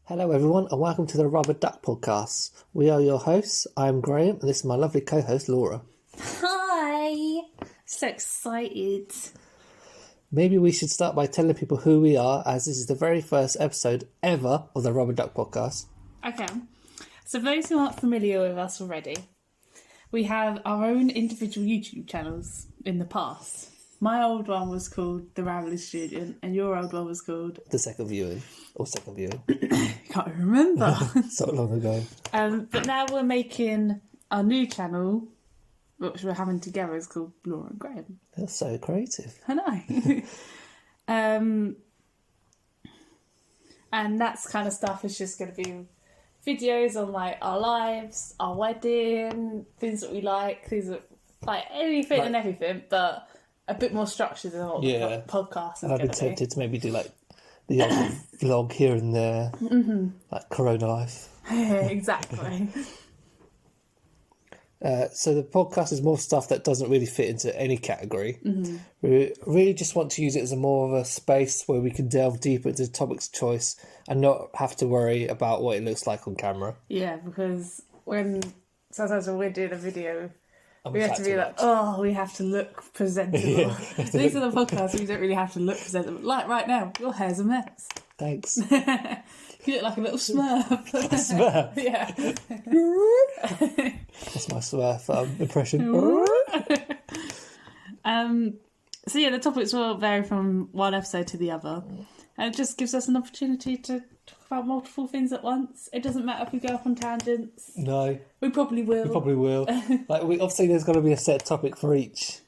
Hello everyone and welcome to the Rubber Duck Podcast. We are your hosts. I'm Graham and this is my lovely co-host Laura. Hi! So excited. Maybe we should start by telling people who we are, as this is the very first episode ever of the Rubber Duck Podcast. Okay. So for those who aren't familiar with us already, we have our own individual YouTube channels in the past. My old one was called The Rambling Student and your old one was called... The second viewing. Can't remember. So long ago. But now we're making our new channel, which we're having together, is called Laura and Graham. That's so creative. I know. And that's kind of stuff is just going to be videos on like our lives, our wedding, things that we like, things that like anything and everything, but a bit more structured than what the podcast is. And I've been tempted to maybe do like the odd vlog here and there, like Corona life. Exactly. So the podcast is more stuff that doesn't really fit into any category. We really just want to use it as more of a space where we can delve deeper into the topic's choice and not have to worry about what it looks like on camera. Yeah, because sometimes when we're doing a video, And we have to be like, we have to look presentable. These are the podcasts we don't really have to look presentable. Like right now, your hair's a mess. Thanks. You look like a little Smurf. Smurf. Yeah. That's my Smurf impression. So yeah, the topics will vary from one episode to the other. And it just gives us an opportunity to talk about multiple things at once. It doesn't matter if we go off on tangents. No. We probably will. We probably will. Obviously there's got to be a set topic for each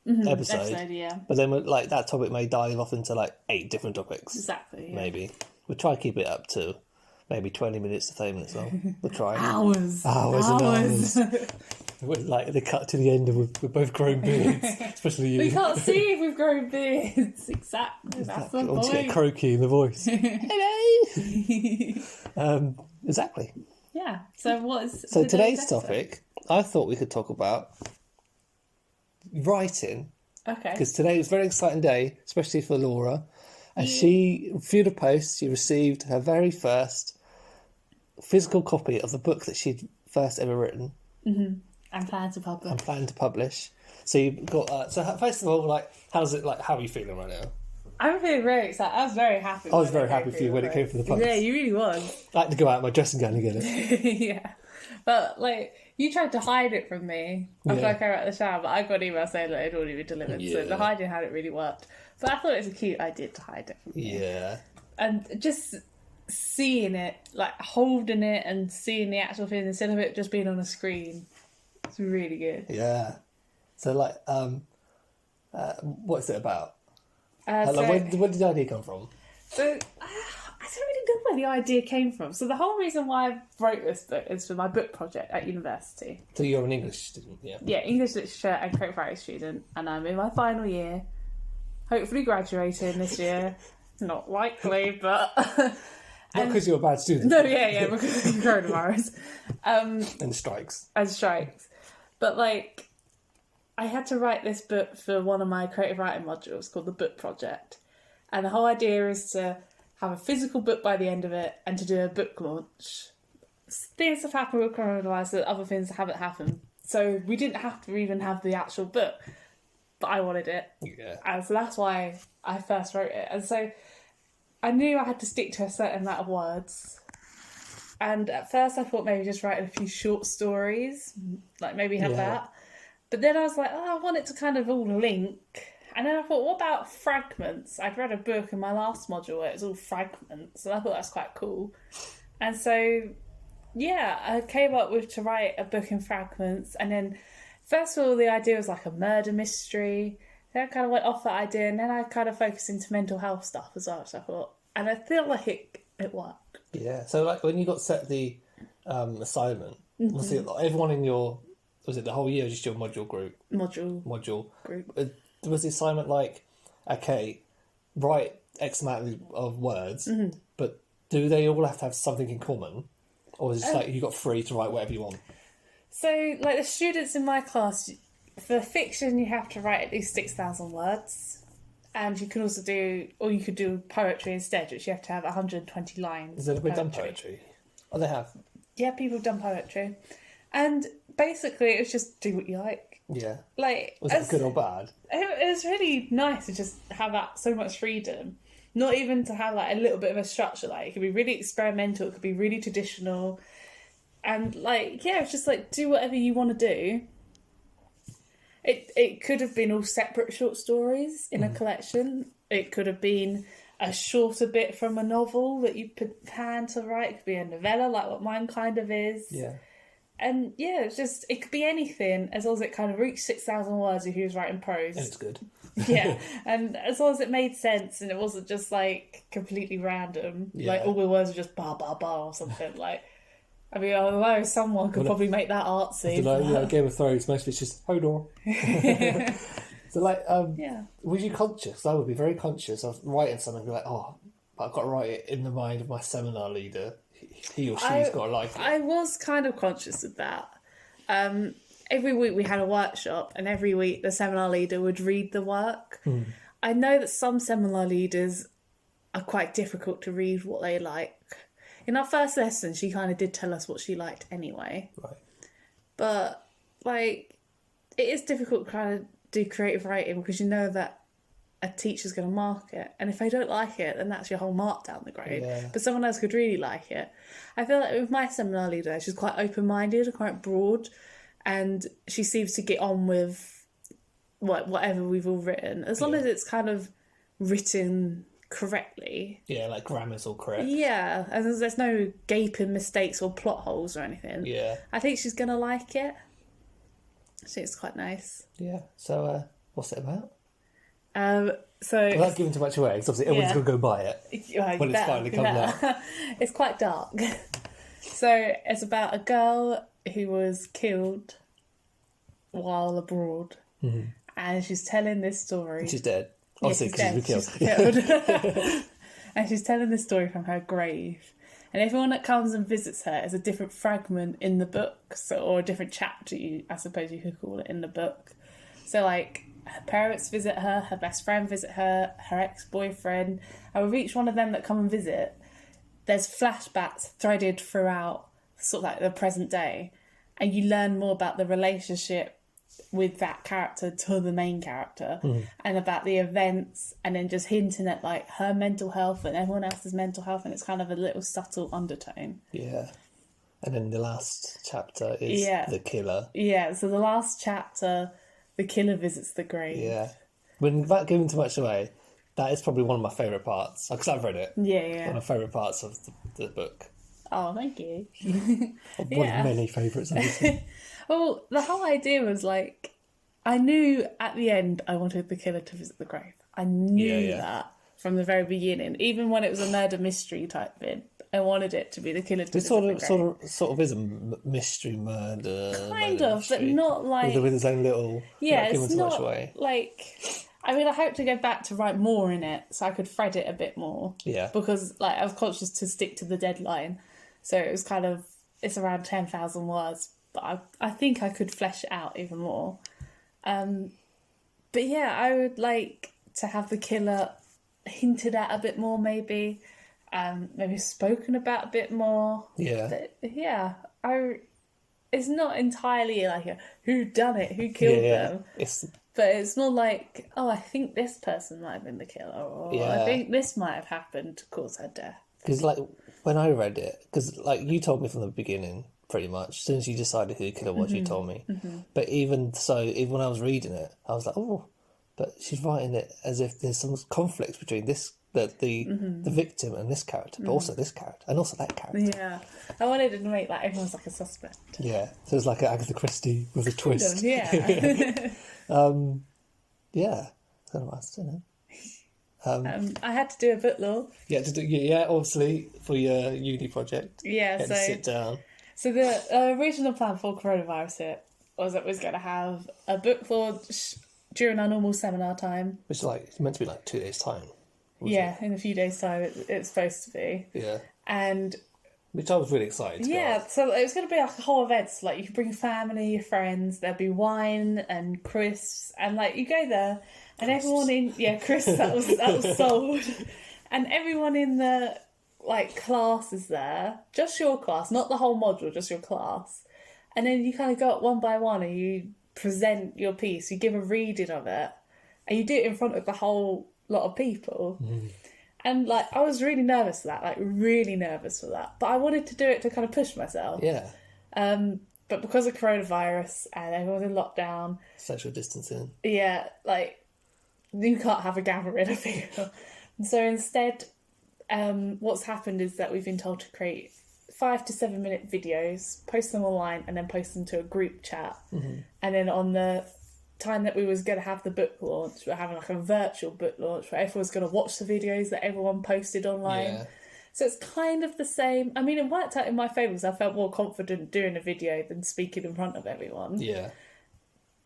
episode. Yeah. But then like that topic may dive off into like 8 different topics. Exactly. Yeah. Maybe. We'll try to keep it up to maybe 20 minutes to 30 minutes long. We'll try. Hours. And hours. Like they cut to the end and we're both grown beards, especially you. We can't see if we've grown beards. Exactly. That's the I want to get point. croaky in the voice. Hello. Exactly. Yeah. So what is Today's episode? topic, I thought we could talk about writing. Okay. Because today was a very exciting day, especially for Laura. And she, through the post, she received her very first physical copy of the book that she'd first ever written. And plan to publish. So you've got. So first of all, like, how's it? Like, how are you feeling right now? I'm feeling very excited. I was very happy. I was very happy for you when it came from the post. Yeah, you really was. I had to go out in my dressing gown to get it. Yeah. But, like, you tried to hide it from me after I came out of the shower, but I got an email saying that it had already been delivered. Yeah. So the hiding hadn't really worked. But I thought it was a cute idea to hide it from you. Yeah. And just seeing it, like, holding it and seeing the actual thing instead of it just being on a screen, it's really good. Yeah. So, like, what's it about? Where did the idea come from? So, I don't really know where the idea came from. So the whole reason why I wrote this book is for my book project at university. So you're an English student, yeah? Yeah, English literature and creative writing student, and I'm in my final year. Hopefully graduating this year. Not likely, but... Not because you're a bad student. No, yeah, because of coronavirus. And strikes. And strikes. But, like, I had to write this book for one of my creative writing modules called the Book Project. And the whole idea is to have a physical book by the end of it and to do a book launch. Things have happened with coronavirus that other things haven't happened. So we didn't have to even have the actual book. But I wanted it. Yeah. And so that's why I first wrote it. And so I knew I had to stick to a certain amount of words. And at first I thought maybe just writing a few short stories, like maybe have that. But then I was like, I want it to kind of all link. And then I thought, what about fragments? I'd read a book in my last module where it was all fragments, and I thought that's quite cool. And so, yeah, I came up with to write a book in fragments. And then, first of all, the idea was like a murder mystery. Then I kind of went off that idea, and then I kind of focused into mental health stuff as well, so I thought. And I feel like it worked. Yeah, so like when you got set the assignment, was it like, everyone in your... Was it the whole year or just your module group? Module Group. Was the assignment like, okay, write X amount of words, but do they all have to have something in common? Or is it just like you got free to write whatever you want? So, like the students in my class, for fiction you have to write at least 6,000 words. And you could also do, or you could do poetry instead, which you have to have 120 lines. Has anybody done poetry? Oh, they have. Yeah, people have done poetry. And basically, it was just do what you like. Yeah. Like, Was that good or bad? It was really nice to just have that so much freedom. Not even to have like a little bit of a structure. Like, it could be really experimental, it could be really traditional. And like, yeah, it's just like, do whatever you want to do. It could have been all separate short stories in a collection. It could have been a shorter bit from a novel that you plan to write. It could be a novella, like what mine kind of is. Yeah. And yeah, it could be anything as long as it kind of reached 6,000 words if he was writing prose. And it's good. Yeah, and as long as it made sense and it wasn't just like completely random, like all the words were just ba ba ba or something. Like, I mean, although someone could probably make that artsy. Game of Thrones, mostly it's just hold on. So like, was you conscious? I would be very conscious of writing something and be like, oh, but I've got to write it in the mind of my seminar leader. He or she's got to like it. I was kind of conscious of that. Every week we had a workshop, and every week the seminar leader would read the work. I know that some seminar leaders are quite difficult to read what they like. In our first lesson, she kind of did tell us what she liked anyway. Right. But, like, it is difficult to kind of do creative writing because you know that a teacher's going to mark it. And if they don't like it, then that's your whole mark down the grade. Yeah. But someone else could really like it. I feel like with my seminar leader, she's quite open-minded, quite broad. And she seems to get on with whatever we've all written. As long as it's kind of written correctly. Yeah, like grammar's all correct. Yeah, and there's no gaping mistakes or plot holes or anything. Yeah. I think she's going to like it. I think it's quite nice. Yeah. So, what's it about? So Without giving too much away, because obviously everyone's going to go buy it when it's finally comes out. It's quite dark. So it's about a girl who was killed while abroad. And she's telling this story. She's dead. Obviously, because she's killed. And she's telling this story from her grave. And everyone that comes and visits her is a different fragment in the book, or a different chapter, I suppose you could call it, in the book. So, like, her parents visit her, her best friend visit her, her ex-boyfriend. And with each one of them that come and visit, there's flashbacks threaded throughout sort of like the present day. And you learn more about the relationship with that character to the main character and about the events, and then just hinting at like her mental health and everyone else's mental health, and it's kind of a little subtle undertone. Yeah. And then the last chapter is the killer. Yeah, so the last chapter, the killer visits the grave. Yeah. Without giving too much away, that is probably one of my favourite parts, because I've read it. Yeah. One of my favourite parts of the book. Oh, thank you. One of many favourites. Well, the whole idea was like, I knew at the end I wanted the killer to visit the grave. I knew that from the very beginning. Even when it was a murder mystery type thing, I wanted it to be the killer to visit the grave. Sort of is a mystery murder. Kind of, mystery, but not like... With his own little... Yeah, it's not like... I mean, I hope to go back to write more in it so I could thread it a bit more. Yeah. Because like I was conscious to stick to the deadline. So it was kind of... It's around 10,000 words. But I think I could flesh it out even more. But yeah, I would like to have the killer hinted at a bit more, maybe. Maybe spoken about a bit more. Yeah. But, yeah. It's not entirely like a who done it, who killed them. But it's more like, oh, I think this person might have been the killer, or I think this might have happened to cause her death. Because like when I read it, because like you told me from the beginning, pretty much. As soon as you decided who the killer was, you told me. But even so, even when I was reading it, I was like, oh, but she's writing it as if there's some conflict between the victim and this character, but also this character, and also that character. Yeah. I wanted to make like everyone's like a suspect. Yeah. So it's like an Agatha Christie with a twist. Yeah. Yeah. I don't know what else to do now. I had to do a book law. Yeah, obviously, for your uni project. Yeah, so... sit down. So the original plan for Coronavirus Hit was that we was going to have a book launch during our normal seminar time. Which is like, it's meant to be like 2 days' time. Yeah, in a few days' time it's supposed to be. Yeah. And which I was really excited to go Yeah, on. so it was going to be like a whole event. So, like, you could bring family, your friends. There'd be wine and crisps, and like you go there, and everyone crisps that was sold, and everyone in the like class is there, just your class, not the whole module, just your class, and then you kind of go up one by one and you present your piece. You give a reading of it, and you do it in front of the whole lot of people. And, like, I was really nervous for that, like, really nervous for that. But I wanted to do it to kind of push myself. Yeah. But because of coronavirus and everyone's in lockdown, Social distancing. yeah, like, you can't have a gathering of people. And so instead, what's happened is that we've been told to create 5 to 7 minute videos, post them online, and then post them to a group chat. And then on the time that we was going to have the book launch, we're having like a virtual book launch where everyone's going to watch the videos that everyone posted online. Yeah. So it's kind of the same. I mean, it worked out in my favour because I felt more confident doing a video than speaking in front of everyone. Yeah.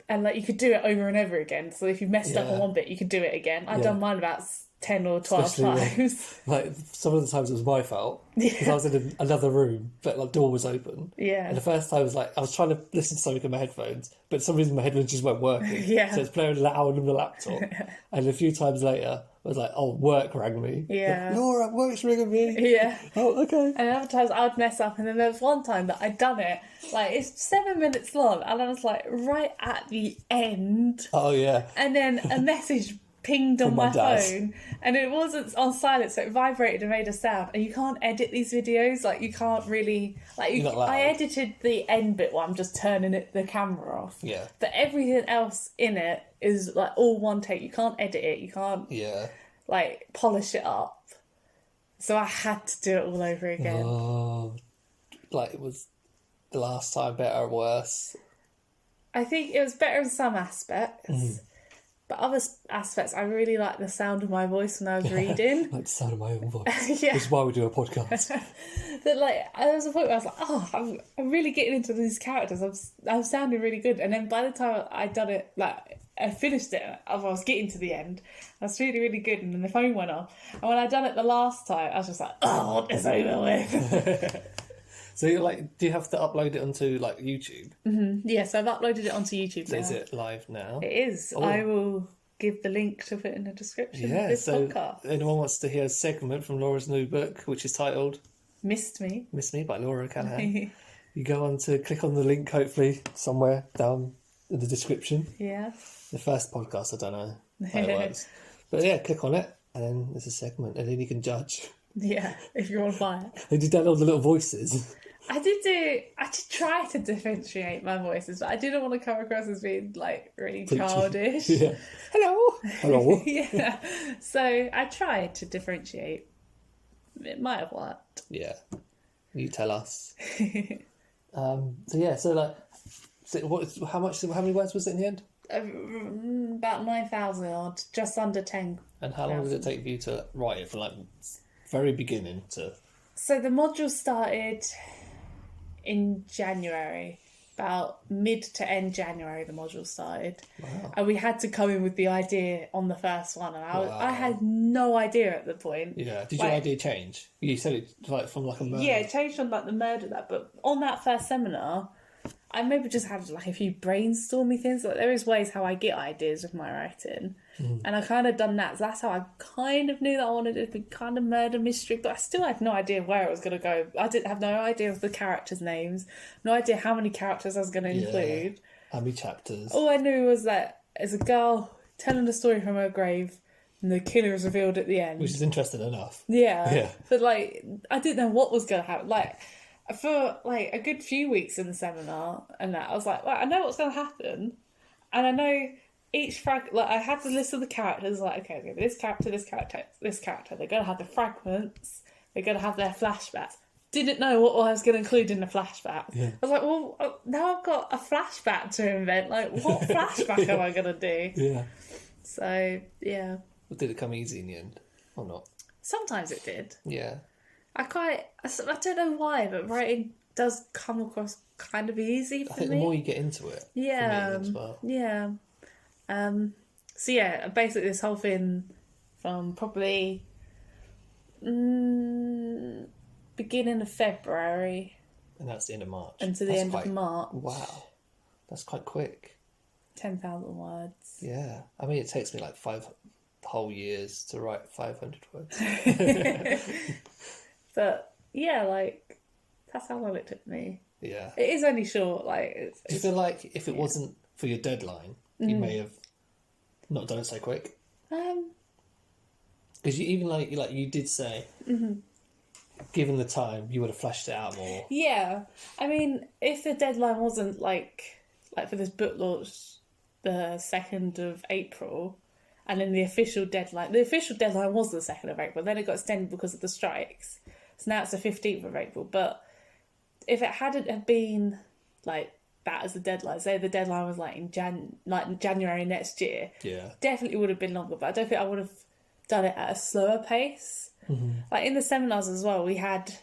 And like you could do it over and over again. So if you messed up on Yeah. one bit, you could do it again. I've Yeah. done mine about 10 or 12 Especially times. Like, some of the times it was my fault. Because I was in another room, but like door was open. Yeah. And the first time was like, I was trying to listen to something in my headphones, but for some reason my headphones just weren't working. Yeah. So it's playing loud on the laptop. And a few times later, I was like, oh, work rang me. Yeah. Laura, work's ringing me. Yeah. Oh, okay. And other times I would mess up, and then there was one time that I'd done it, like it's 7 minutes long, and I was like right at the end, Oh, yeah. and then a message pinged on From my my dad. phone, and it wasn't on silent, so it vibrated and made a sound. And you can't edit these videos, like you can't really, like You're not allowed. I edited the end bit where I'm just turning the camera off. Yeah. But everything else in it is like all one take. You can't edit it. You can't Yeah. like polish it up. So I had to do it all over again. Oh, like it was the last time better or worse? I think it was better in some aspects, Mm-hmm. but other aspects, I really liked the sound of my voice when I was reading. Like the sound of my own voice. Yeah. Which is why we do a podcast. But like, there was a point where I was like, oh, I'm really getting into these characters. I'm sounding really good. And then by the time I'd done it, like, I finished it, I was getting to the end. I was really, really good. And then the phone went off. And when I'd done it the last time, I was just like, oh, it's over with. So, you're like, do you have to upload it onto like YouTube? Yeah, so I've uploaded it onto YouTube now. Is it live now? It is. Oh. I will give the link to put in the description Yeah, of this so podcast. anyone wants to hear a segment from Laura's new book, which is titled Missed Me. Miss Me by Laura Callahan. You go on to click on the link, hopefully, somewhere down in the description. Yeah. The first podcast, I don't know how it works. But yeah, click on it, and then there's a segment, and then you can judge. Yeah, if you want to buy it. They did that all the little voices. I did try to differentiate my voices, but I didn't want to come across as being like really childish. Yeah. Hello. Hello. Yeah. So I tried to differentiate. It might have worked. Yeah. You tell us. So yeah, so like, so how many words was it in the end? About 9,000 odd, just under 10. And how long did it take for you to write it from like very beginning to? So the module started in January, about mid to end January. The module started, Wow. and we had to come in with the idea on the first one, and I Wow. had no idea at the point. Yeah. Did your Like- idea change? You said it like from like a murder. Yeah, it changed on like the murder that, but on that first seminar, I maybe just had like a few brainstormy things. Like there is ways how I get ideas with my writing, and I kind of done that. So that's how I kind of knew that I wanted it to be kind of murder mystery, but I still had no idea where it was going to go. I didn't have no idea of the characters' names, no idea how many characters I was going to Yeah. include. How many chapters? All I knew was that as a girl telling the story from her grave, and the killer is revealed at the end. Which is interesting enough. Yeah. Yeah. But like I didn't know what was gonna happen. Like for like a good few weeks in the seminar and that I was like, well, I know what's gonna happen. And I know each like I had the list of the characters, like, okay, it's gonna be this character, this character, this character. They're gonna have the fragments, they're gonna have their flashbacks. Didn't know what I was going to include in the flashback. Yeah. I was like, well, now I've got a flashback to invent. Like, what flashback am I going to do? Yeah. So, yeah. But did it come easy in the end? Or not? Sometimes it did. Yeah. I don't know why, but writing does come across kind of easy for I think me. the more you get into it, Yeah, for me as well. yeah. So yeah, basically this whole thing from probably beginning of February And that's the end of March. until the That's end quite- of March. Wow. That's quite quick. 10,000 words. Yeah. I mean, it takes me like 5 whole years to write 500 words. But yeah, like, that's how long it took me. Yeah. It is only short, like... Do you feel like if it wasn't for your deadline, you may have not done it so quick? Because you even like you did say, given the time, you would have fleshed it out more. Yeah. I mean, if the deadline wasn't, like for this book launch, the 2nd of April, and then the official deadline was the 2nd of April, then it got extended because of the strikes. So now it's the 15th of April. But if it hadn't have been, like, that as the deadline, say the deadline was, like, in January next year, Yeah. definitely would have been longer, but I don't think I would have done it at a slower pace. Like, in the seminars as well, we had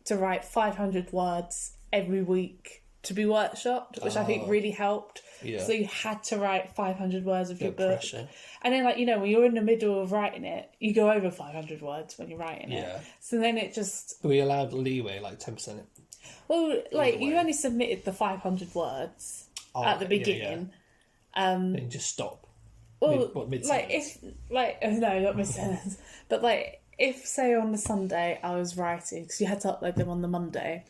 to write 500 words every week to be workshopped, which I think really helped. Yeah. So you had to write 500 words of your Bit book. pressure. And then, like, you know, when you're in the middle of writing it, you go over 500 words when you're writing Yeah. it. So then it just... We allowed leeway, like 10%. Well, like, Either you way. only submitted the 500 words at the okay, yeah, beginning. Then just stop. Well, Mid-sentence? like, if... Like, no, not mid-sentence. But, like, if, say, on the Sunday I was writing, because you had to upload them on the Monday,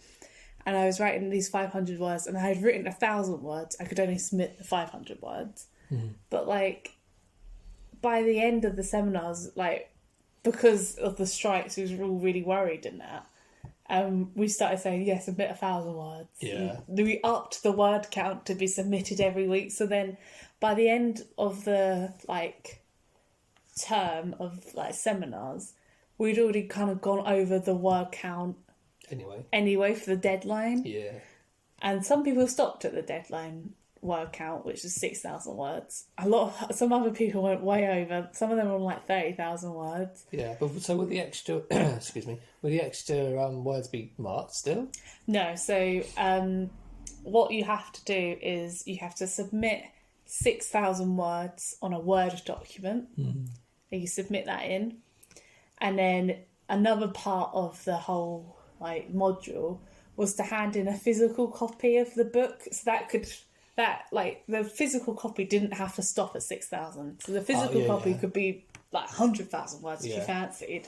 and I was writing these 500 words, and I had written 1,000 words, I could only submit the 500 words. But, like, by the end of the seminars, like, because of the strikes, we were all really worried in that. We started saying, yes, submit 1,000 words. Yeah. And we upped the word count to be submitted every week. So then by the end of the, like, term of, like, seminars, we'd already kind of gone over the word count anyway for the deadline. Yeah. And some people stopped at the deadline word count, which is 6,000 words. Some other people went way over. Some of them were on like 30,000 words. Yeah, but so will the extra, excuse me, will the extra words be marked still? No, so what you have to do is you have to submit 6,000 words on a Word document. And you submit that in. And then another part of the whole like module was to hand in a physical copy of the book. So the physical copy didn't have to stop at 6,000. So the physical copy could be like 100,000 words if you fancied.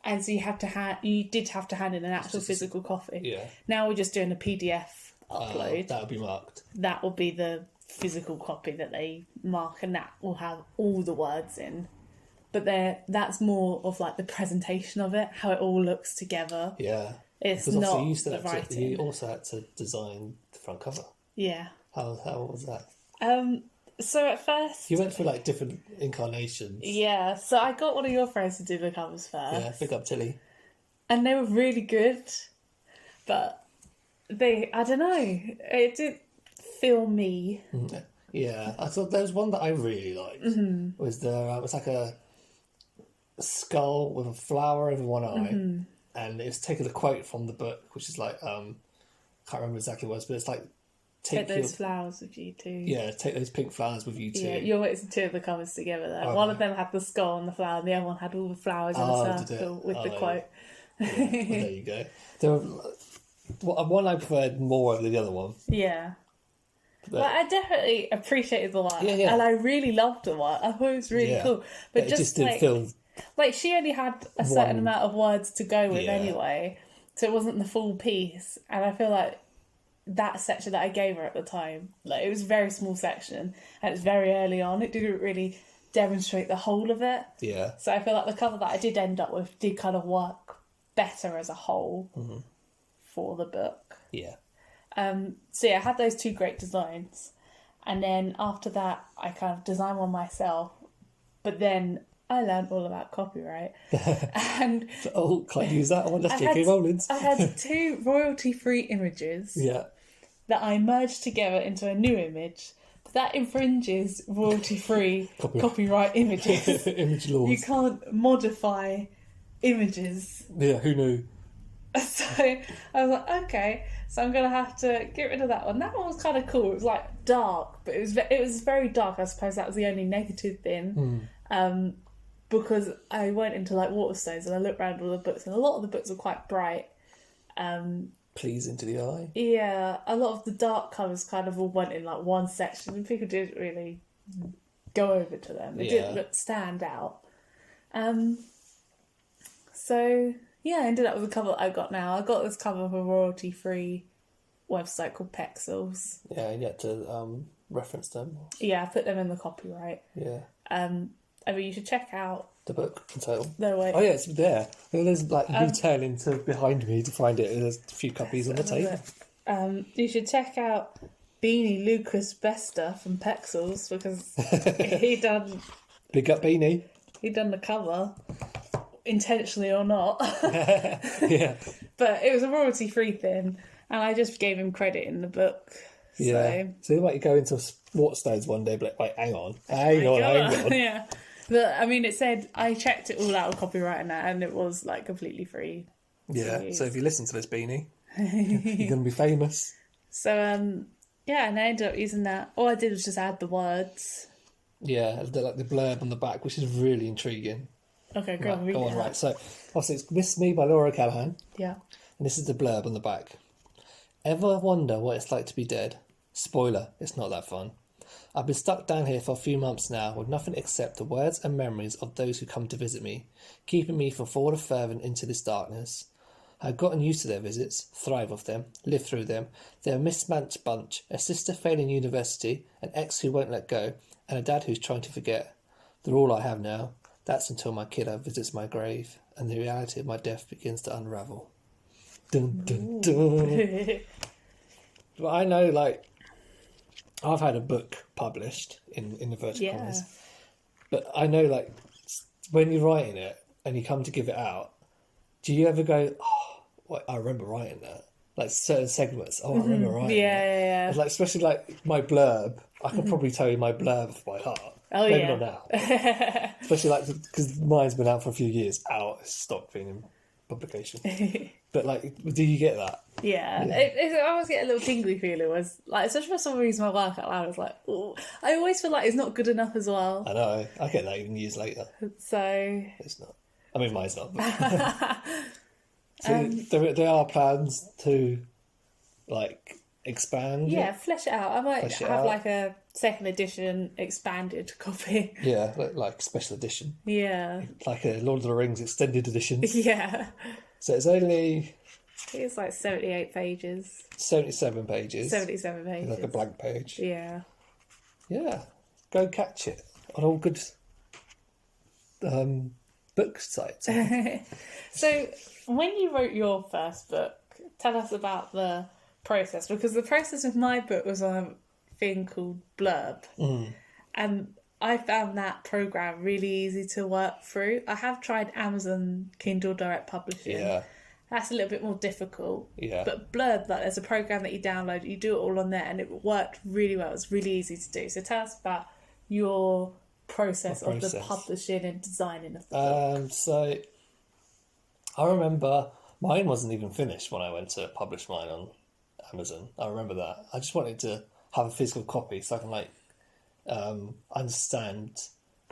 And so you did have to hand in an actual physical copy. Yeah. Now we're just doing a PDF upload. That'll be marked. That will be the physical copy that they mark, and that will have all the words in. But that's more of like the presentation of it, how it all looks together. Yeah. It's Because not obviously the writing. you also had to design the front cover. Yeah. How was that? So at first... You went for like different incarnations. Yeah, so I got one of your friends to do the covers first. Yeah, big up Tilly. And they were really good. But I don't know, it didn't feel me. Yeah, I thought there was one that I really liked. Was it was like a skull with a flower over one eye, and it was taking a quote from the book, which is like can't remember exactly what it was, but it's like Take those flowers with you too. Yeah, take those pink flowers with you too. Yeah, you're mixing two of the covers together there. One of them had the skull and the flower, and the other one had all the flowers in a circle with the quote. Yeah, well, there you go. There were, one I preferred more over the other one. Yeah. But I definitely appreciated the one. Yeah. And I really loved the one. I thought it was really cool. But it just didn't feel... Like, she only had a certain amount of words to go with anyway. So it wasn't the full piece. And I feel like that section that I gave her at the time, like, it was a very small section. And it was very early on. It didn't really demonstrate the whole of it. Yeah. So I feel like the cover that I did end up with did kind of work better as a whole for the book. Yeah. So yeah, I had those two great designs, and then after that I kind of designed one myself, but then I learned all about copyright. And can't use that one. That's J.K. Rowling's. I had two royalty-free images that I merged together into a new image, but that infringes royalty-free copyright images. Image laws. You can't modify images. Yeah, who knew? So I was like, okay, so I'm going to have to get rid of that one. That one was kind of cool. It was like dark, but it was very dark. I suppose that was the only negative thing. But because I went into like Waterstones and I looked around all the books, and a lot of the books are quite bright. Pleasing to the eye. Yeah, a lot of the dark colours kind of all went in like one section, and people didn't really go over to them. It didn't stand out. So yeah, I ended up with the cover that I got now. I got this cover of a royalty-free website called Pexels. Yeah, and you had to reference them. Yeah, I put them in the copyright. Yeah. I mean, you should check out The book in total. their way. Oh yeah, it's there. There's like retailing to behind me to find it. There's a few copies on the table. You should check out Beanie Lucas Bester from Pexels, because he done Big up Beanie. the cover, intentionally or not. Yeah. But it was a royalty free thing, and I just gave him credit in the book. Yeah. So you might go into Waterstones one day, but like, hang on. Hang on. Yeah. But I mean, it said, I checked it all out of copyright and that, and it was like completely free. Yeah. So if you listen to this, Beanie, you're gonna be famous. So yeah, and I ended up using that. All I did was just add the words. Yeah, like the blurb on the back, which is really intriguing. Okay, go on, read Go it on, out. right. So, obviously, it's Miss Me by Laura Callahan, Yeah. and this is the blurb on the back. Ever wonder what it's like to be dead? Spoiler, it's not that fun. I've been stuck down here for a few months now with nothing except the words and memories of those who come to visit me, keeping me from forward further into this darkness. I've gotten used to their visits, thrive off them, live through them. They're a mismatched bunch, a sister failing university, an ex who won't let go, and a dad who's trying to forget. They're all I have now. That's until my kiddo visits my grave, and the reality of my death begins to unravel. Dun, dun, dun. But I know, like, I've had a book published in inverted commas. But I know, like, when you're writing it and you come to give it out, do you ever go, oh, wait, I remember writing that? Like, certain segments, I remember writing Yeah. that. Like, especially, like, my blurb, I could probably tell you my blurb by heart. Oh, Maybe yeah. not now. Especially, like, because mine's been out for a few years. It's stopped being in publication. But, like, do you get that? Yeah. I always get a little tingly feeling, was like, especially for some reason my work out loud, I was like, ooh. I always feel like it's not good enough as well. I know. I get that even years later. So It's not. I mean, mine's not. So there are plans to, like, expand. yeah, it. flesh it out. I might Flesh it have out. like a second edition expanded copy. Yeah, like special edition. Yeah. Like a Lord of the Rings extended edition. Yeah. So it's only It's like 78 pages. 77 pages. 77 pages. Like a blank page. Yeah. Yeah. Go catch it on all good book sites. So, when you wrote your first book, tell us about the process, because the process of my book was on a thing called Blurb, and I found that program really easy to work through. I have tried Amazon Kindle Direct Publishing. Yeah. That's a little bit more difficult. Yeah. But Blurb, like, there's a program that you download, you do it all on there, and it worked really well. It was really easy to do. So tell us about your process of the publishing and designing of the book. So I remember mine wasn't even finished when I went to publish mine on Amazon. I remember that. I just wanted to have a physical copy so I can, like, understand,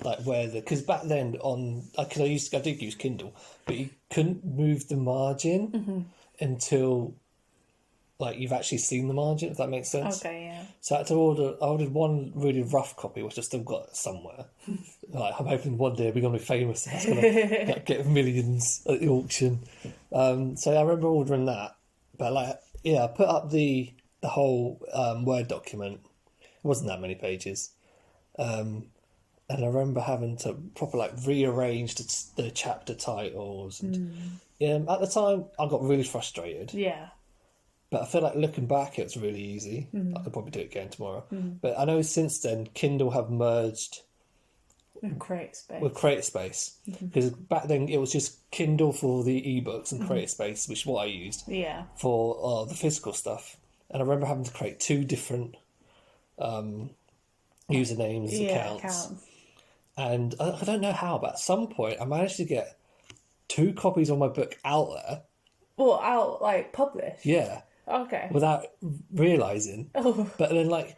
like, where because back then I did use Kindle, but you couldn't move the margin until, like, you've actually seen the margin, if that makes sense. Okay, yeah. So I ordered one really rough copy, which I still got somewhere. Like, I'm hoping one day we're going to be famous and it's going to, like, get millions at the auction. So I remember ordering that. But, like, yeah, I put up the whole Word document. It wasn't that many pages. And I remember having to like, rearrange the chapter titles. And, at the time, I got really frustrated. Yeah. But I feel like looking back, it was really easy. I could probably do it again tomorrow. But I know since then, Kindle have merged And CreateSpace. with CreateSpace. Because back then, it was just Kindle for the ebooks and CreateSpace, which is what I used Yeah. for the physical stuff. And I remember having to create two different usernames, accounts. And I don't know how, but at some point, I managed to get 2 copies of my book out there. Well, out, like, published? Yeah. Okay. Without realising. Oh. But then, like,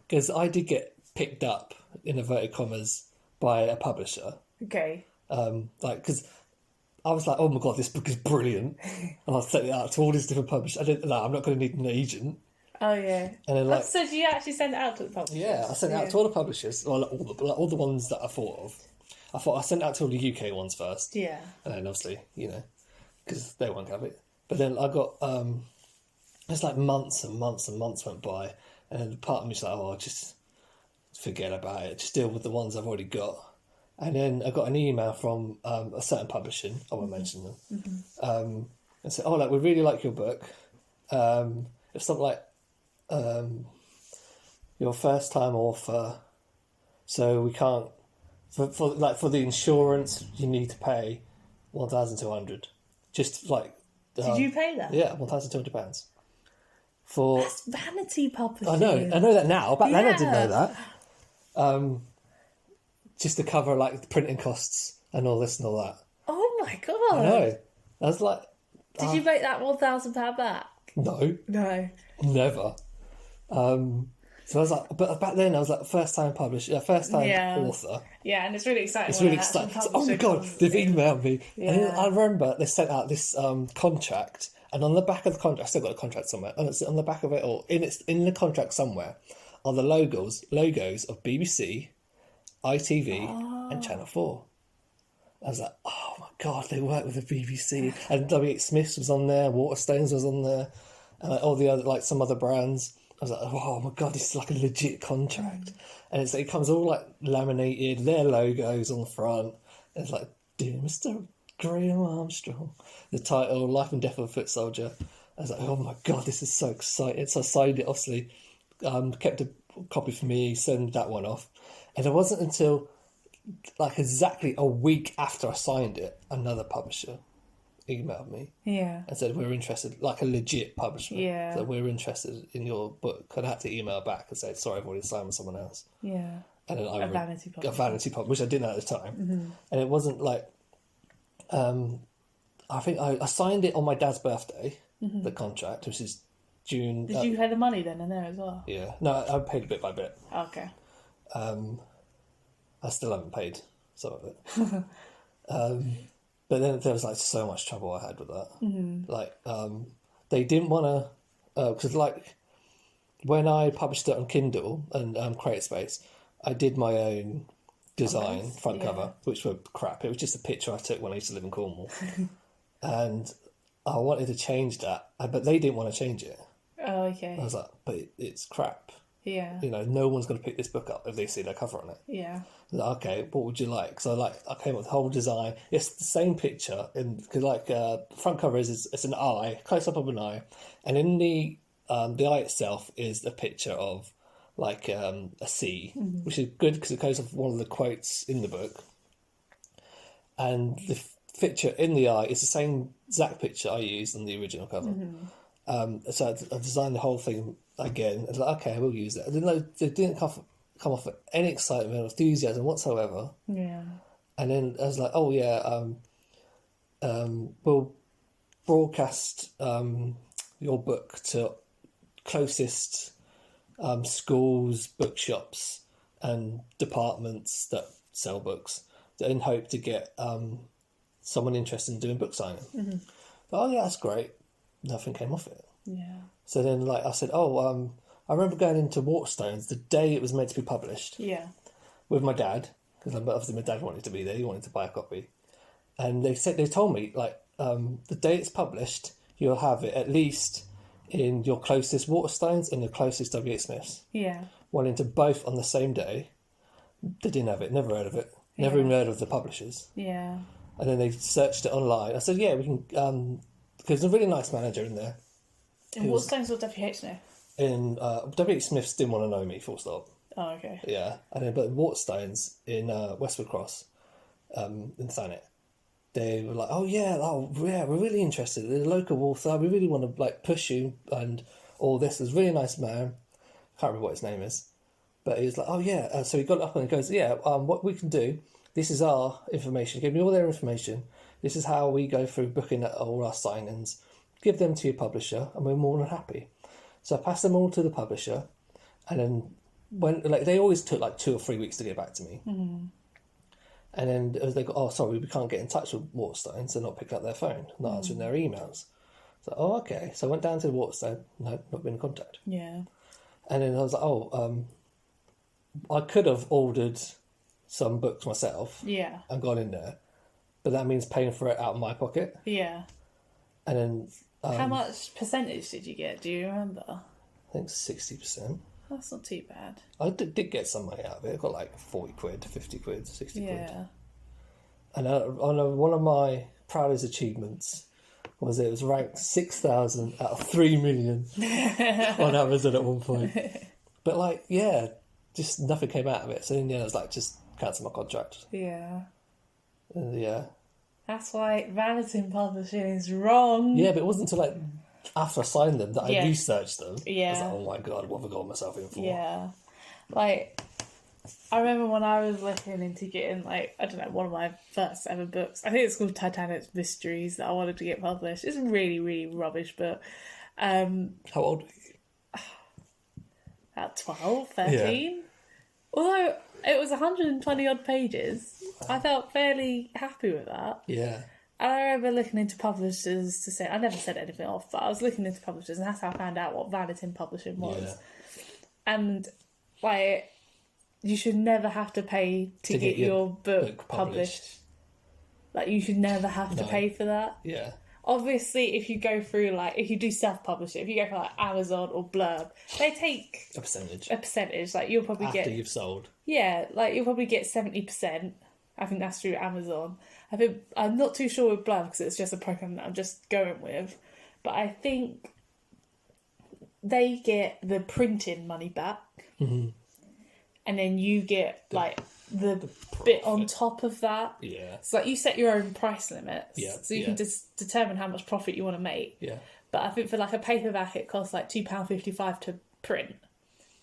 because I did get picked up, in inverted commas, by a publisher. Okay. Like, because I was like, oh my God, this book is brilliant. And I sent it out to all these different publishers. I didn't, no, I'm not going to need an agent. Oh, yeah. And then, like, So did you actually send it out to the publishers? yeah, I sent it out to all the publishers, well, all the ones that I thought of. I sent it out to all the UK ones first. Yeah. And then obviously, because they won't have it. But then I got, it's like months and months and months went by. And then part of me's like, oh, just forget about it. Just deal with the ones I've already got. And then I got an email from a certain publisher, I won't mention them, and said, oh, like, we really like your book. It's something like your first time author, so we can't, for the insurance, you need to pay £1,200. Just like... Did you pay that? Yeah, £1,200. For... That's vanity publishing. I know that now. Back then I didn't know that. Just to cover like the printing costs and all this and all that. Oh my God. I know. I was like... Did you make that £1,000 back? No, No. never. So I was like, but back then I was like first time publisher, first time author. Yeah, and it's really exciting. It's really exciting. So, oh my God, they've emailed me. Yeah. And I remember they sent out this contract, and on the back of the contract, I still got a contract somewhere, and it's on the back of it, or in the contract somewhere, are the logos of BBC, ITV, and Channel 4. I was like, oh my God, they work with the BBC. And W.H. Smith's was on there, Waterstones was on there, and like all the other, like some other brands. I was like, oh my God, this is like a legit contract. And it comes all like laminated, their logos on the front. And it's like, dear Mr. Graham Armstrong. The title, Life and Death of a Foot Soldier. I was like, oh my God, this is so exciting. So I signed it, obviously, kept a copy for me, sent that one off. And it wasn't until like exactly a week after I signed it, another publisher emailed me and said, we're interested, like a legit publisher. Yeah. So we're interested in your book. And I had to email back and say, sorry, I've already signed with someone else. Yeah. And then A vanity publisher. A vanity publisher, which I didn't know at the time. And it wasn't like, I think I signed it on my dad's birthday, the contract, which is June. Did you pay the money then in there as well? Yeah. No, I paid bit by bit. Okay. I still haven't paid some of it. But then there was like so much trouble I had with that. Like, they didn't want to, because like when I published it on Kindle and CreateSpace, I did my own design, front cover, which were crap. It was just a picture I took when I used to live in Cornwall. And I wanted to change that, but they didn't want to change it. Oh, okay. I was like, but it's crap. Yeah. No one's going to pick this book up if they see their cover on it. Yeah. Like, okay, what would you like? So I came up with the whole design. It's the same picture, and because front cover is it's an eye, close up of an eye, and in the eye itself is a picture of like a sea, which is good because it goes off one of the quotes in the book, and the picture in the eye is the same exact picture I used on the original cover. So I designed the whole thing again. I was like, okay, we'll use it. I didn't know they didn't come off with any excitement or enthusiasm whatsoever. Yeah. And then I was like, oh yeah, we'll broadcast your book to closest schools, bookshops, and departments that sell books, in hope to get someone interested in doing book signing. But, oh yeah, that's great. Nothing came off it. Yeah. So then, like I said, I remember going into Waterstones the day it was meant to be published. Yeah. With my dad, because obviously my dad wanted to be there. He wanted to buy a copy, and they told me like the day it's published, you'll have it at least in your closest Waterstones and your closest W.H. Smiths. Yeah. Went into both on the same day. They didn't have it. Never heard of it. Never even heard of the publishers. Yeah. And then they searched it online. I said, yeah, we can. Because there's a really nice manager in there. In Waterstones or W.H. Smith? In W.H. Smiths didn't want to know me, full stop. Oh, okay. Yeah, and then but Waterstones in Westwood Cross, in Thanet, they were like, oh yeah, we're really interested. They're a local author. We really want to like push you and all this. There's a really nice man. I can't remember what his name is, but he was like, oh yeah. So he got up and he goes, yeah. What we can do. This is our information. Give me all their information. This is how we go through booking all our signings. Give them to your publisher, and we're more than happy. So I passed them all to the publisher, and then when they always took like 2 or 3 weeks to get back to me. And then it was like, oh, sorry, we can't get in touch with Waterstones. They're not picking up their phone, not answering their emails. So, oh, okay. So I went down to Waterstone. No, not been in contact. Yeah. And then I was like, I could have ordered some books myself Yeah. and gone in there, but that means paying for it out of my pocket. Yeah. And then How much percentage did you get? Do you remember? I think 60%. That's not too bad. I did get some money out of it. I got like 40 quid, 50 quid, 60 quid. Yeah. And one of my proudest achievements was it was ranked 6,000 out of 3 million on Amazon at one point. But like, yeah, just nothing came out of it. So in the end, I was like, just cancel my contract. Yeah. Yeah. That's why Vanity Publishing is wrong. Yeah, but it wasn't until like after I signed them that I Yeah. researched them. I was Yeah. like, oh my God, what have I got myself in for? Yeah. Like, I remember when I was looking into getting, like, I don't know, one of my first ever books. I think it's called Titanic's Mysteries that I wanted to get published. It's a really, really rubbish book. How old were you? About 12, 13. Although it was 120 odd pages, I felt fairly happy with that. Yeah. And I remember looking into publishers to say, I never said anything off, but I was looking into publishers, and that's how I found out what Vanity Publishing was. Yeah. And, like, you should never have to pay to get your book published. Like, you should never have to pay for that. Yeah. Obviously, if you go through, like, if you do self-publishing, if you go for, like, Amazon or Blurb, they take A percentage. a percentage. Like, you'll probably After get... you've sold. Yeah, like, you'll probably get 70%. I think that's through Amazon. I'm not too sure with Blurb because it's just a program that I'm just going with. But I think they get the printing money back. Mm-hmm. And then you get, like, the bit on top of that. Yeah. So, like, you set your own price limits. Yeah, So you can just determine how much profit you want to make. Yeah. But I think for, like, a paperback, it costs, like, £2.55 to print.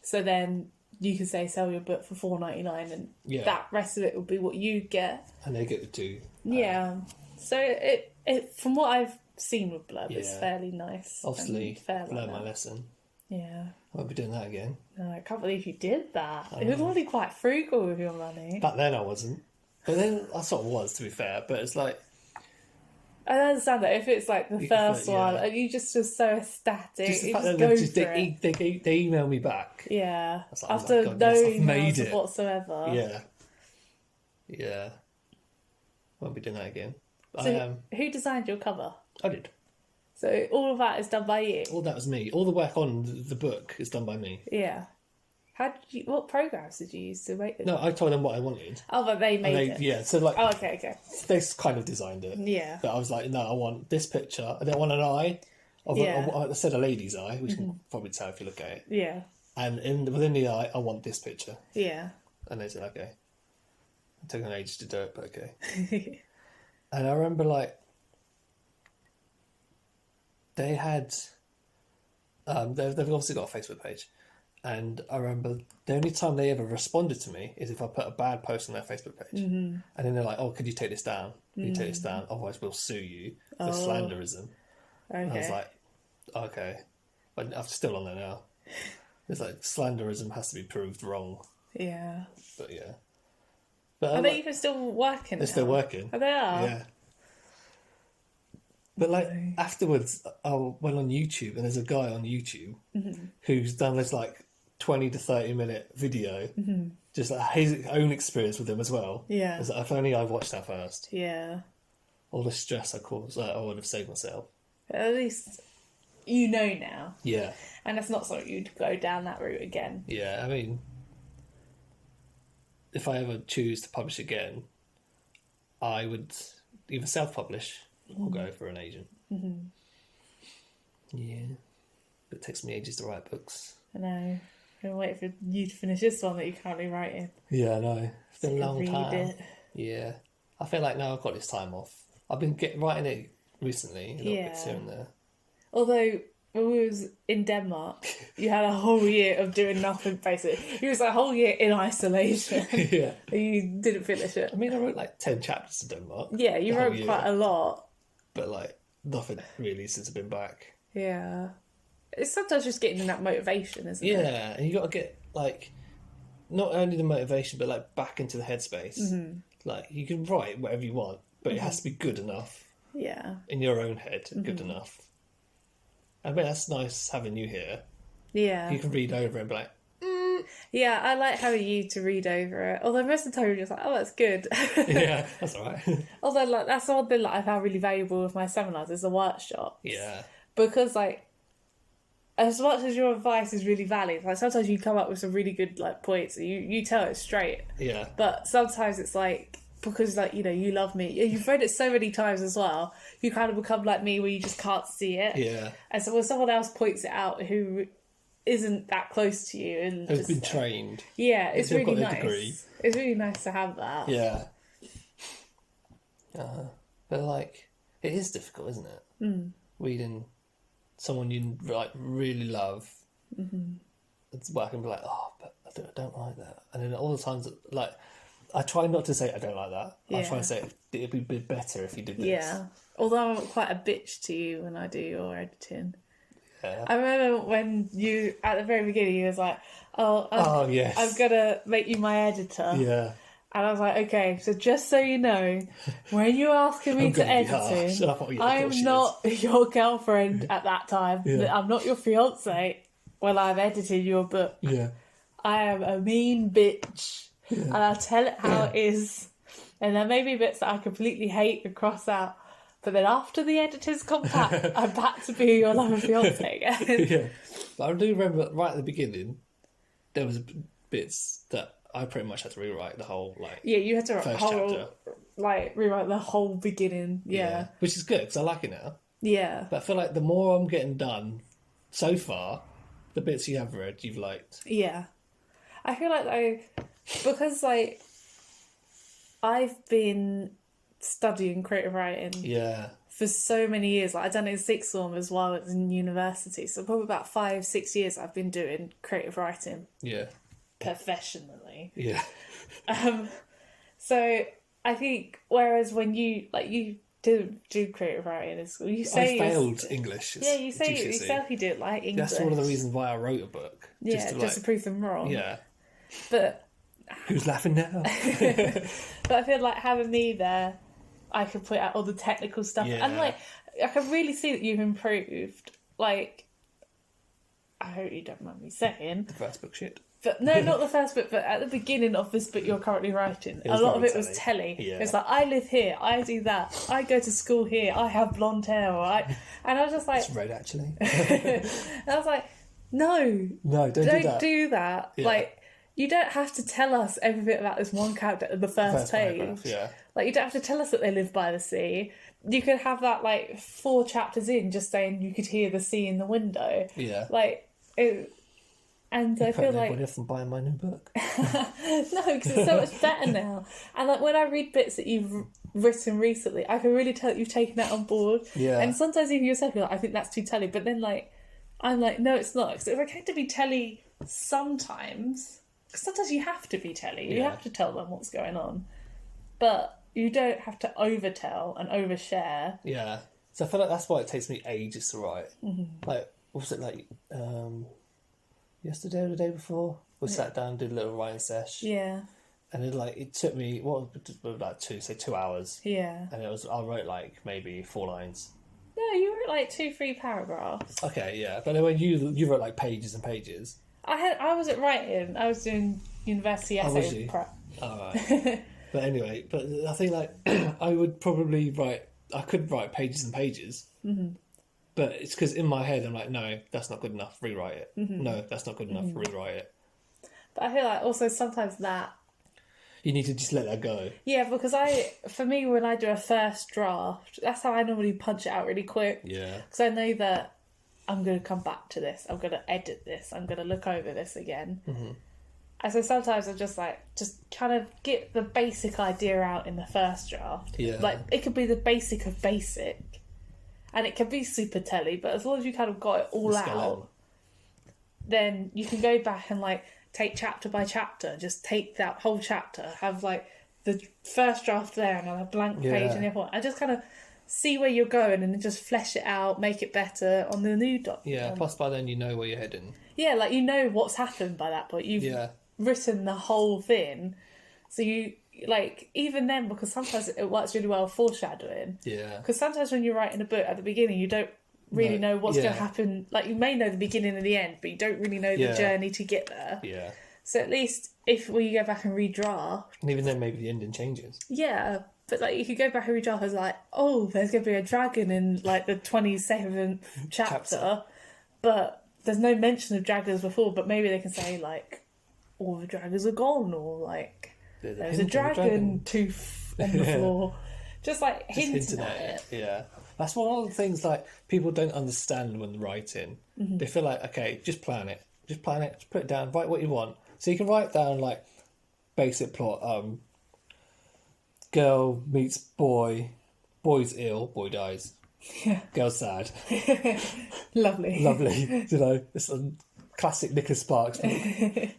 So then you can say sell your book for $4.99 and that rest of it will be what you get. And they get the two. Yeah. So it from what I've seen with Blurb, it's Yeah. fairly nice. Obviously, fair learned my lesson. Yeah. I won't be doing that again. No, I can't believe you did that. It was already quite frugal with your money. Back then I wasn't. But then I sort of was, to be fair. But it's like, I understand that if it's like the You- first yeah. one and you just feel so ecstatic, just the you fact just that go they, for it. they email me back. Yeah. was like, After God, no yes, I've made emails it. whatsoever. Yeah. Yeah. Won't be doing that again. So who designed your cover? I did. So all of that is done by you? All that was me. All the work on the book is done by me. Yeah. What programs did you use to make it? No, I told them what I wanted. Oh, but they And made it. yeah, so like, Oh, okay. they kind of designed it. Yeah. But I was like, no, I want this picture. I don't want an eye. Yeah. I said a lady's eye, which you can probably tell if you look at it. Yeah. And within the eye, I want this picture. Yeah. And they said, okay. It took an age to do it, but okay. And I remember, like, they had... they've obviously got a Facebook page. And I remember the only time they ever responded to me is if I put a bad post on their Facebook page. Mm-hmm. And then they're like, oh, could you take this down? Can you take this down? Otherwise we'll sue you for slanderism. Okay. And I was like, okay. But I'm still on there now. It's like, slanderism has to be proved wrong. Yeah. But yeah. But Are they even still working? they're still working. Oh, they are? Yeah. But like afterwards, I went on YouTube and there's a guy on YouTube who's done this like 20 to 30-minute video, just like his own experience with them as well. Yeah. It's like, if only I watched that first. Yeah. All the stress I caused, I would have saved myself. But at least you know now. Yeah. And that's not something you'd go down that route again. Yeah, I mean, if I ever choose to publish again, I would either self-publish or go for an agent. Mm-hmm. Yeah. But it takes me ages to write books. I know. I'm going to wait for you to finish this one that you're currently writing. Yeah, I know. It's been a long read time. it. Yeah. I feel like now I've got this time off. I've been writing it recently, a little bit here and there. Although, when we was in Denmark, you had a whole year of doing nothing, basically. It was a whole year in isolation. Yeah. And you didn't finish it. I mean, I wrote like 10 chapters to Denmark. Yeah, you the whole wrote year, quite a lot. But like, nothing really since I've been back. Yeah. It's sometimes just getting that motivation, isn't it? Yeah, and you got to get like, not only the motivation, but like back into the headspace. Like, you can write whatever you want, but it has to be good enough Yeah. in your own head, good enough. I mean, that's nice having you here. Yeah. You can read over it and be like, Yeah, I like having you to read over it. Although most of the time you're just like, oh, that's good. yeah, that's all right. Although, like, that's the one thing that I found really valuable with my seminars is the workshops. Yeah. Because, like, as much as your advice is really valid, like, sometimes you come up with some really good, like, points and you tell it straight. Yeah. But sometimes it's like, because, like, you know, you love me. You've read it so many times as well. You kind of become like me where you just can't see it. Yeah. And so when someone else points it out who isn't that close to you and Who's just, been trained. yeah, it's They've really got their nice. degree. It's really nice to have that. Yeah. But, like, it is difficult, isn't it? Reading someone you, like, really love. It's where I can be like, oh, but I don't like that. And then all the times, like, I try not to say I don't like that. I try Yeah. to say it'd be a bit better if you did this. Yeah. Although I'm quite a bitch to you when I do your editing. Yeah. I remember when you, at the very beginning, you was like, oh, Oh, yes. I'm going to make you my editor. Yeah. And I was like, okay, so just so you know, when you're asking me I'm to gonna be edit harsh. it, I thought, yeah, of course I'm she not your girlfriend at that time. Yeah. I'm not your fiance when I'm editing your book. Yeah. I am a mean bitch. And I'll tell it how it is. And there may be bits that I completely hate and cross out. But then after the editors come back, I'm back to be your lover fiance again. Yeah. But I do remember right at the beginning, there was bits that I pretty much had to rewrite the whole, like, Yeah, you had to first whole, chapter. rewrite the whole beginning. Yeah. Which is good, because I like it now. Yeah. But I feel like the more I'm getting done so far, the bits you have read, you've liked. Yeah. I feel like, though, because, like, I've been studying creative writing Yeah. for so many years. Like, I've done it in sixth form as well as in university. So probably about 5-6 years I've been doing creative writing Yeah. professionally. Yeah. So I think, whereas when you do creative writing in school, you say I failed English. Yeah, you say GCSE. yourself you didn't like English. That's one of the reasons why I wrote a book. Yeah, just to prove them wrong. Yeah. But Who's laughing now? But I feel like having me there, I can point out all the technical stuff. Yeah. And, like, I can really see that you've improved. Like, I hope you don't mind me saying. The first book shit. But no, not the first book, but at the beginning of this book you're currently writing, a was lot of very it was telly. Yeah. It's like, I live here, I do that, I go to school here, I have blonde hair, and I was just like... It's red, actually. and I was like, no, No, don't do that. Yeah. Like, you don't have to tell us everything about this one character at the first page. paragraph, yeah. Like, you don't have to tell us that they live by the sea. You could have that, like, 4 chapters in just saying you could hear the sea in the window. Yeah. Like, it... And I feel like... off from buying my new book. No, because it's so much better now. And, like, when I read bits that you've written recently, I can really tell that you've taken that on board. Yeah. And sometimes even yourself, you're like, I think that's too telly. But then, like, I'm like, no, it's not. Because it's okay to be telly sometimes. Because sometimes you have to be telly. You Yeah. have to tell them what's going on. But you don't have to overtell and overshare. Yeah. So I feel like that's why it takes me ages to write. Mm-hmm. Like, what was it, like, yesterday or the day before? We sat down, did a little writing sesh. Yeah. And it took me, like 2 hours. Yeah. And I wrote, like, maybe 4 lines. No, you wrote like 2-3 paragraphs. Okay, yeah. But then when you wrote, like, pages and pages. I wasn't writing. I was doing university was essay you? prep. Alright. But anyway, but I think, like, I would probably I could write pages and pages. Mm-hmm. But it's because in my head I'm like, no, that's not good enough, rewrite it. Mm-hmm. No, that's not good enough, rewrite it. But I feel like also sometimes that... You need to just let that go. Yeah, because for me, when I do a first draft, that's how I normally punch it out really quick. Yeah. Because I know that I'm going to come back to this, I'm going to edit this, I'm going to look over this again. Mm-hmm. And so sometimes I'm just like, just kind of get the basic idea out in the first draft. Yeah. Like, it could be the basic of basic. And it can be super telly, but as long as you kind of got it all out, then you can go back and, like, take chapter by chapter, just take that whole chapter, have, like, the first draft there and a blank page in the other one, and just kind of see where you're going and then just flesh it out, make it better on the new document. Yeah, plus by then you know where you're heading. Yeah, like, you know what's happened by that point. You've written the whole thing, so you like, even then, because sometimes it works really well with foreshadowing. Yeah. Because sometimes when you're writing a book at the beginning, you don't really know what's going to happen. Like, you may know the beginning and the end, but you don't really know the journey to get there. Yeah. So at least if when you go back and redraft... And even then, maybe the ending changes. Yeah, but, like, you could go back and redraft as, like, oh, there's going to be a dragon in, like, the 27th chapter. But there's no mention of dragons before, but maybe they can say, like, all the dragons are gone, or, like, there's a dragon tooth on the floor. Just, like, hinting at it. Yeah. That's one of the things, like, people don't understand when writing. Mm-hmm. They feel like, okay, just plan it. Just plan it. Just put it down. Write what you want. So you can write down, like, basic plot. Girl meets boy. Boy's ill. Boy dies. Yeah. Girl's sad. Lovely. You know, it's a classic Nicholas Sparks.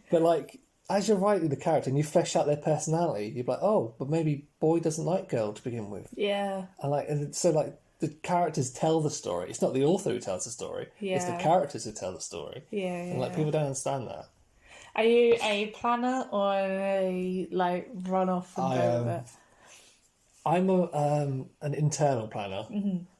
But, like, as you're writing the character and you flesh out their personality, you're like, oh, but maybe boy doesn't like girl to begin with. Yeah. And so, like, the characters tell the story. It's not the author who tells the story. Yeah. It's the characters who tell the story. Yeah. And, like, people don't understand that. Are you a planner or a, like, run off and go with it? I'm an internal planner,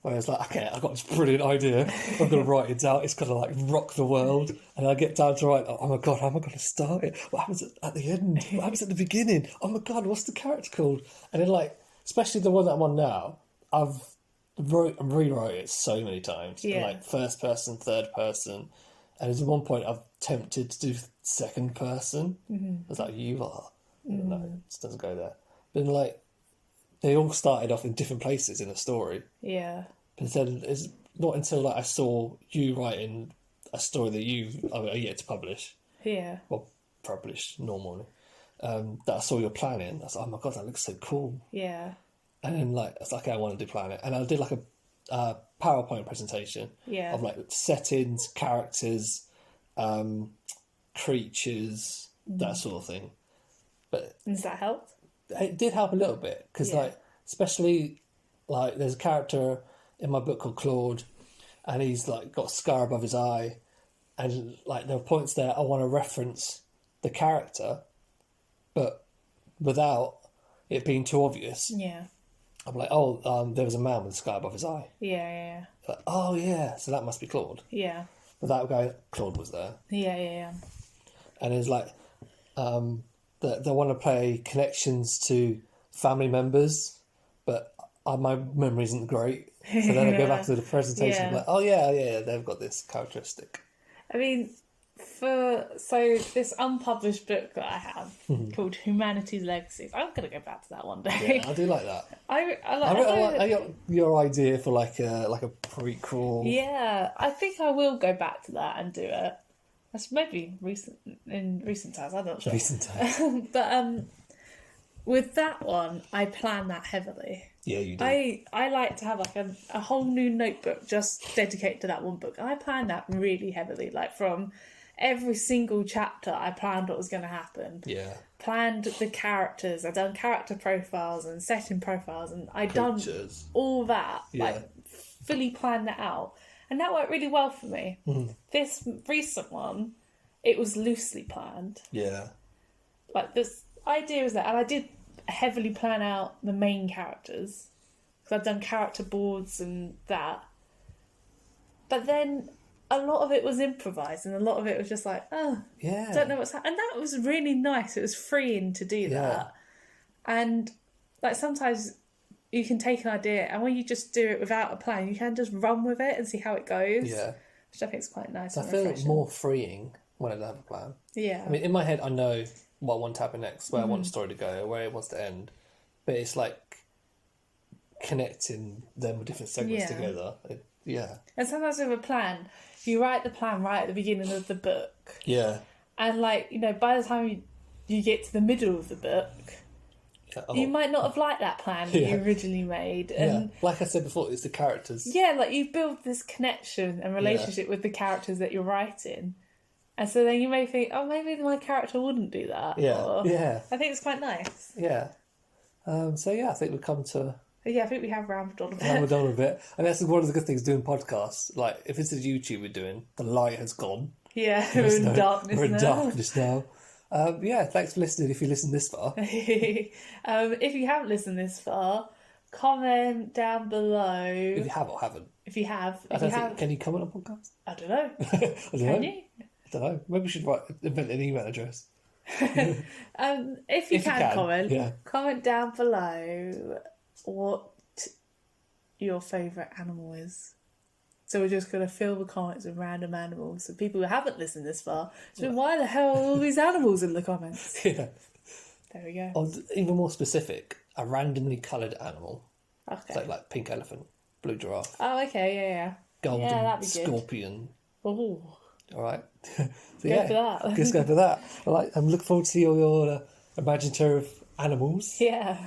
where it's like, okay, I've got this brilliant idea, I'm going to write it down, it's going to, like, rock the world, and I get down to write, oh my god, how am I going to start it? What happens at the end? What happens at the beginning? Oh my god, what's the character called? And then, like, especially the one that I'm on now, I've rewrote it so many times, like, first person, third person, and at one point I've attempted to do second person. I was like, you are. No, it doesn't go there. Then, like, they all started off in different places in the story. Yeah. But then it's not until, like, I saw you writing a story that you are yet to publish. Yeah. Well, publish normally. That I saw your planning. I was like, oh my god, that looks so cool. Yeah. And then, like, I was like, okay, I wanted to plan it. And I did, like, a PowerPoint presentation of, like, settings, characters, creatures, that sort of thing. But does that help? It did help a little bit because, like, especially, like, there's a character in my book called Claude, and he's, like, got a scar above his eye, and, like, there are points there I want to reference the character, but without it being too obvious. Yeah. I'm like, oh, there was a man with a scar above his eye. Yeah. Like, oh yeah, so that must be Claude. Yeah. Without going, Claude was there. Yeah. And it's like, they want to play connections to family members, but my memory isn't great. So then I go back to the presentation, like, oh yeah, they've got this characteristic. I mean, so this unpublished book that I have called Humanity's Legacies, I'm gonna go back to that one day. Yeah, I do like that. I like your idea for like a prequel. Yeah, I think I will go back to that and do it. That's maybe in recent times. I'm not sure. Recent times, but with that one, I plan that heavily. Yeah, you do. I like to have like a whole new notebook just dedicated to that one book, and I plan that really heavily. Like, from every single chapter, I planned what was going to happen. Yeah. Planned the characters. I done character profiles and setting profiles, and I done all that. Yeah. Like, fully planned that out. And that worked really well for me. Mm. This recent one, it was loosely planned. Yeah. Like, this idea was there, and I did heavily plan out the main characters, because I've done character boards and that. But then a lot of it was improvised, and a lot of it was just like, oh, yeah, don't know what's happening. And that was really nice. It was freeing to do that. And, like, sometimes you can take an idea, and when you just do it without a plan, you can just run with it and see how it goes. Yeah. Which I think is quite nice. I feel more freeing when I don't have a plan. Yeah. I mean, in my head, I know what I want to happen next, where I want the story to go, where it wants to end. But it's like connecting them with different segments together. And sometimes with a plan, you write the plan right at the beginning of the book. Yeah. And, like, you know, by the time you get to the middle of the book, you might not have liked that plan that you originally made. And like I said before, it's the characters. Yeah, like, you build this connection and relationship with the characters that you're writing. And so then you may think, oh, maybe my character wouldn't do that. Yeah, or, I think it's quite nice. Yeah. I think we've come to... Yeah, I think we have rambled on a bit. And that's one of the good things doing podcasts. Like, if it's a YouTube we're doing, the light has gone. Yeah, we're in darkness now. We're in darkness now. Yeah, thanks for listening if you listened this far. If you haven't listened this far, comment down below. If you have or haven't. If you have, Can you comment on podcasts? I don't know. I don't Can know. you? I don't know. Maybe we should invent an email address. If you can comment, yeah. comment down below what your favourite animal is. So we're just going to fill the comments with random animals. So people who haven't listened this far, so why the hell are all these animals in the comments? Yeah. There we go. Or even more specific, a randomly coloured animal. Okay. So like pink elephant, blue giraffe, Oh, okay, yeah. golden that'd be good. scorpion. Ooh, All right. So go for that. Just go for that. I'm looking forward to see all your imaginative animals. yeah.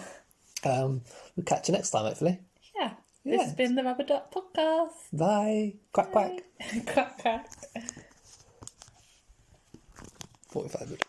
We'll catch you next time, hopefully. Yeah. Yeah. This has been the Rubber Duck Podcast. Bye. Quack, quack. Quack, quack. 45 minutes.